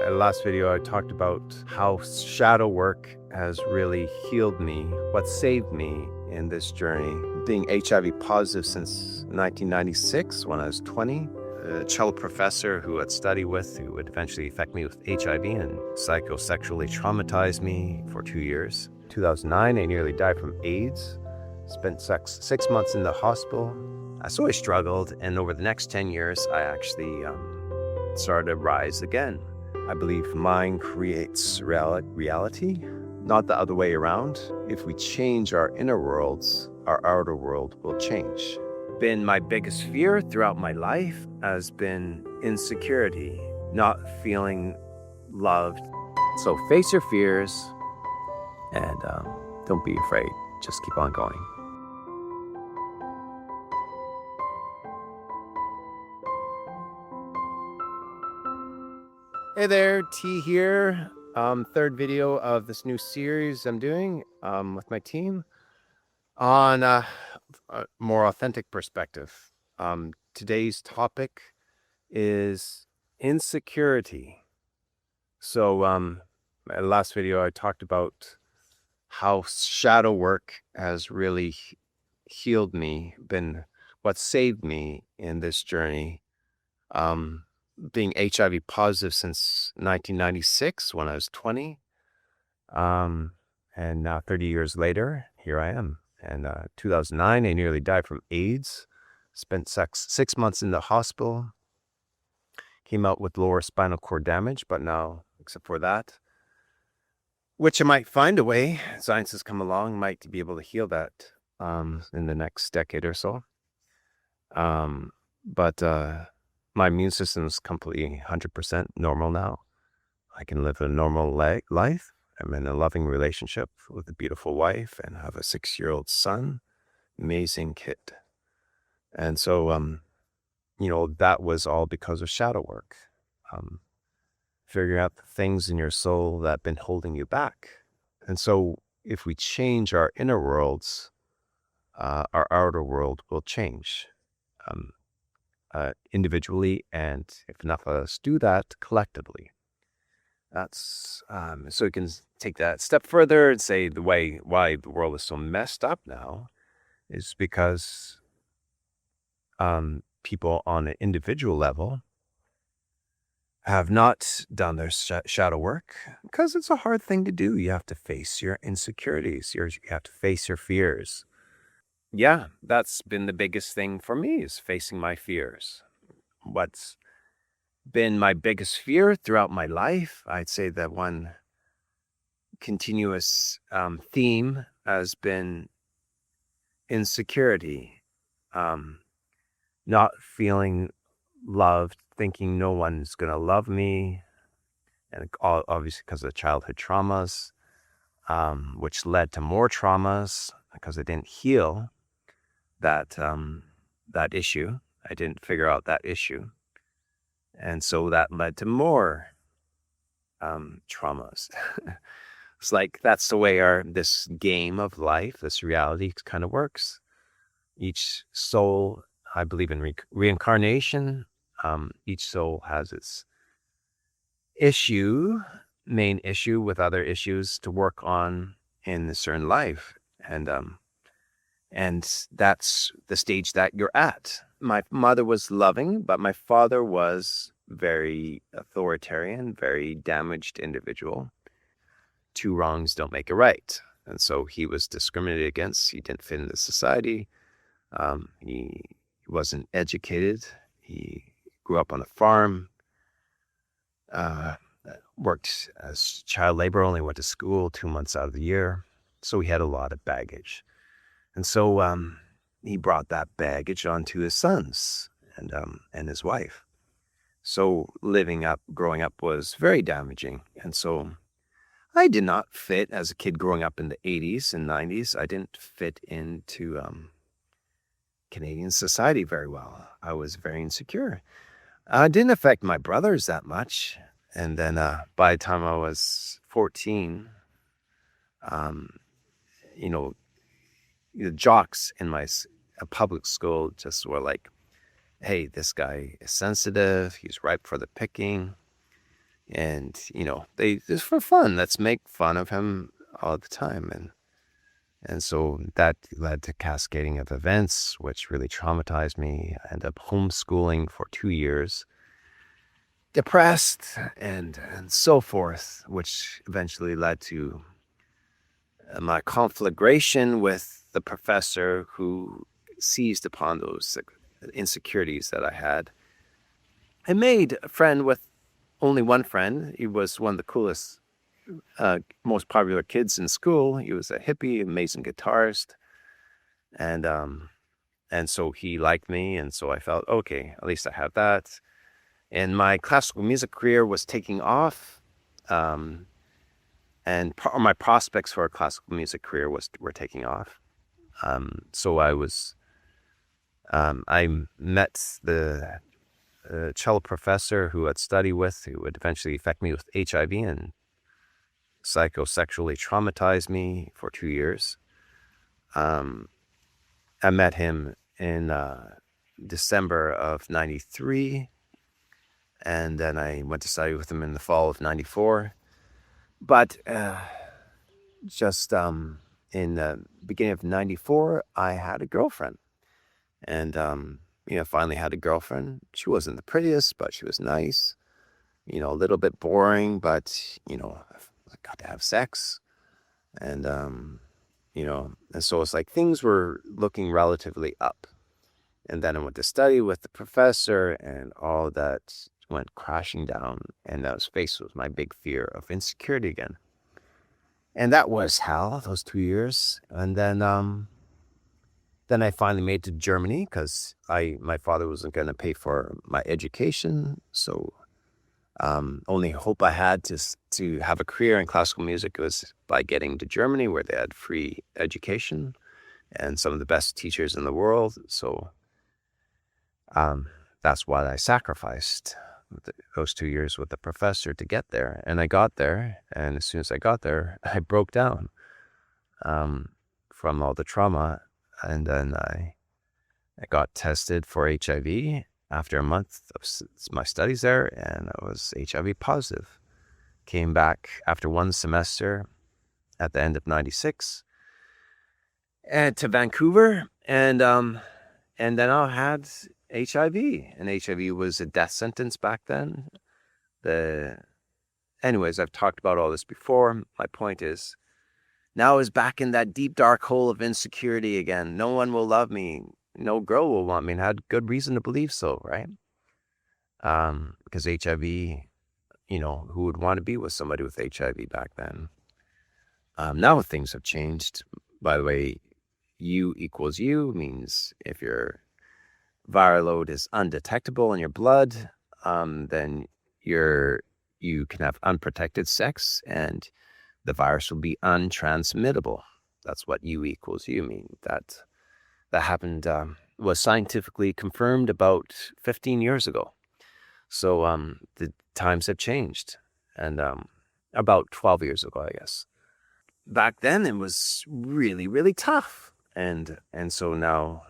My last video, I talked about how shadow work has really healed me, what saved me in this journey. Being HIV positive since 1996 when I was 20, a cello professor who I'd study with who would eventually infect me with HIV and psychosexually traumatized me for 2 years. 2009, I nearly died from AIDS. Spent 6 months in the hospital. So I struggled, and over the next 10 years, I actually started to rise again. I believe mind creates reality, not the other way around. If we change our inner worlds, our outer world will change. Been my biggest fear throughout my life has been insecurity, not feeling loved. So face your fears and don't be afraid. Just keep on going. Hey there, T here. Third video of this new series I'm doing with my team on a more authentic perspective. Today's topic is insecurity. So my last video, I talked about how shadow work has really healed me, been what saved me in this journey. Being HIV positive since 1996 when I was 20. And now 30 years later, here I am. And 2009, I nearly died from AIDS. Spent 6 months in the hospital. Came out with lower spinal cord damage, but now, except for that, which I might find a way, science has come along, might be able to heal that in the next decade or so. But my immune system is completely 100% normal now. I can live a normal life. I'm in a loving relationship with a beautiful wife and have a 6-year-old son. Amazing kid. And so, that was all because of shadow work. Figuring out the things in your soul that have been holding you back. And so if we change our inner worlds, our outer world will change. Individually, and if enough of us do that, collectively. That's so we can take that a step further and say why the world is so messed up now is because people on an individual level have not done their shadow work because it's a hard thing to do. You have to face your insecurities. You have to face your fears. Yeah, that's been the biggest thing for me is facing my fears. What's been my biggest fear throughout my life, I'd say that one continuous theme has been insecurity, not feeling loved, thinking no one's going to love me, and obviously because of childhood traumas, which led to more traumas because I didn't heal that issue. I didn't figure out that issue. And so that led to more traumas. It's like that's the way this game of life, this reality kind of works. Each soul, I believe in reincarnation. Each soul has its main issue with other issues to work on in a certain life. And that's the stage that you're at. My mother was loving, but my father was very authoritarian, very damaged individual. 2 wrongs don't make a right. And so he was discriminated against. He didn't fit into society. He wasn't educated. He grew up on a farm, worked as child labor, only went to school 2 months out of the year. So he had a lot of baggage. And so he brought that baggage onto his sons and his wife. So growing up was very damaging. And so I did not fit as a kid growing up in the 80s and 90s. I didn't fit into Canadian society very well. I was very insecure. It didn't affect my brothers that much. And then by the time I was 14, the jocks in my public school just were like, hey, this guy is sensitive. He's ripe for the picking. And, they just for fun, let's make fun of him all the time. And so that led to cascading of events, which really traumatized me. I ended up homeschooling for 2 years, depressed and so forth, which eventually led to my conflagration with the professor who seized upon those insecurities that I had. I made a friend with only one friend. He was one of the coolest, most popular kids in school. He was a hippie, amazing guitarist, and so he liked me, and so I felt okay. At least I have that. And my classical music career was taking off, and my prospects for a classical music career were taking off. So I met the cello professor who I'd study with, who would eventually infect me with HIV and psychosexually traumatize me for 2 years. I met him in December of 93, and then I went to study with him in the fall of 94. But just in the beginning of 94, I had a girlfriend. And, finally had a girlfriend. She wasn't the prettiest, but she was nice. A little bit boring, but, I got to have sex. And, and so it's like things were looking relatively up. And then I went to study with the professor, and all that went crashing down. And I was faced with my big fear of insecurity again. And that was hell, those 2 years. And then I finally made it to Germany because my father wasn't going to pay for my education. So only hope I had to have a career in classical music was by getting to Germany, where they had free education and some of the best teachers in the world. So that's why I sacrificed those 2 years with the professor to get there. And I got there. And as soon as I got there, I broke down from all the trauma. And then I got tested for HIV after a month of my studies there, and I was HIV positive. Came back after one semester at the end of 96 and to Vancouver, and then I had HIV, and HIV was a death sentence back then. Anyways, I've talked about all this before. My point is, now I was back in that deep, dark hole of insecurity again. No one will love me. No girl will want me, and I had good reason to believe so, right? Because HIV, who would want to be with somebody with HIV back then? Now things have changed. By the way, U equals U means if your viral load is undetectable in your blood, then you can have unprotected sex, and the virus will be untransmittable. That's what U equals U mean. That happened, was scientifically confirmed about 15 years ago. So the times have changed, and about 12 years ago, I guess. Back then, it was really, really tough, and so now,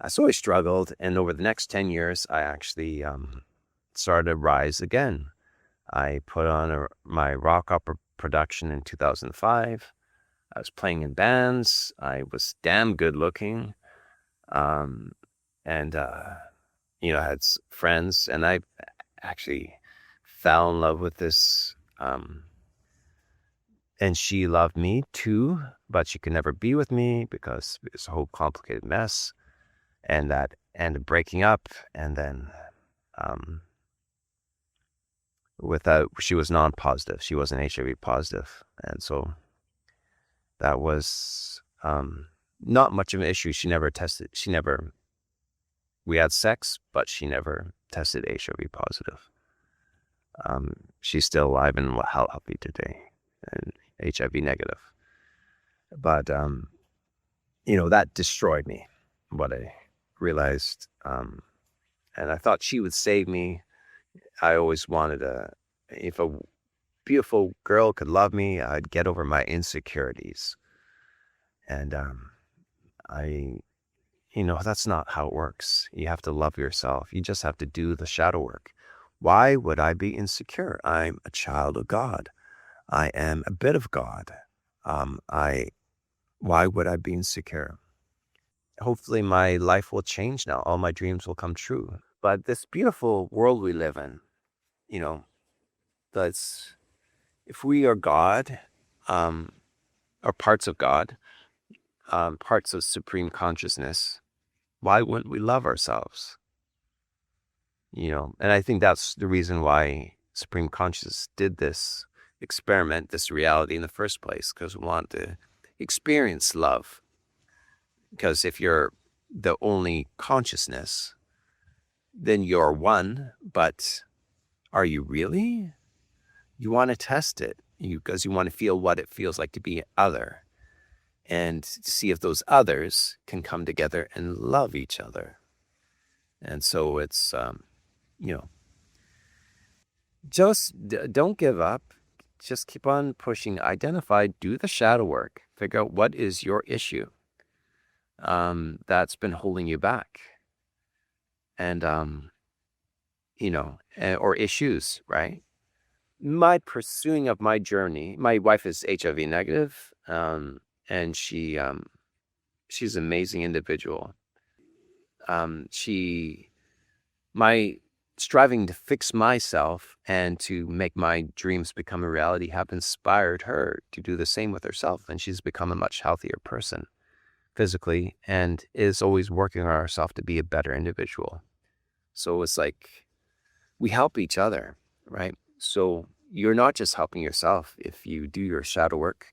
so I struggled, and over the next 10 years, I actually started to rise again. I put on my rock opera production in 2005. I was playing in bands. I was damn good looking. And, I had friends, and I actually fell in love with this, and she loved me too, but she could never be with me because it's a whole complicated mess, and that ended breaking up. And then, she was non-positive. She wasn't HIV positive. And so that was, not much of an issue. We had sex, but she never tested HIV positive. She's still alive and healthy today, and HIV negative. But, that destroyed me, what I realized. And I thought she would save me. I always wanted if a beautiful girl could love me, I'd get over my insecurities. And, that's not how it works. You have to love yourself. You just have to do the shadow work. Why would I be insecure? I'm a child of God. I am a bit of God. I Why would I be insecure? Hopefully my life will change now. All my dreams will come true. But this beautiful world we live in, you know, that's if we are God, um, or parts of God, parts of supreme consciousness, why wouldn't we love ourselves? And I think that's the reason why supreme consciousness did this experiment, this reality in the first place, because we want to experience love. Because if you're the only consciousness, then you're one, but are you really? You want to test it because you want to feel what it feels like to be other and to see if those others can come together and love each other. And so it's, you know, don't give up. Just keep on pushing. Identify, do the shadow work, figure out what is your issue that's been holding you back. And, or issues, right? My pursuing of my journey, my wife is HIV negative, and she's an amazing individual. My striving to fix myself and to make my dreams become a reality have inspired her to do the same with herself. And she's become a much healthier person physically and is always working on herself to be a better individual. So it's like we help each other, right? So you're not just helping yourself if you do your shadow work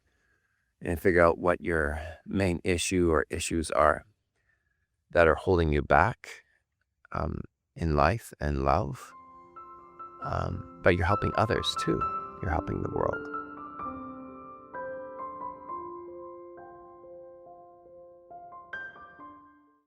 and figure out what your main issue or issues are that are holding you back in life and love. But you're helping others too. You're helping the world.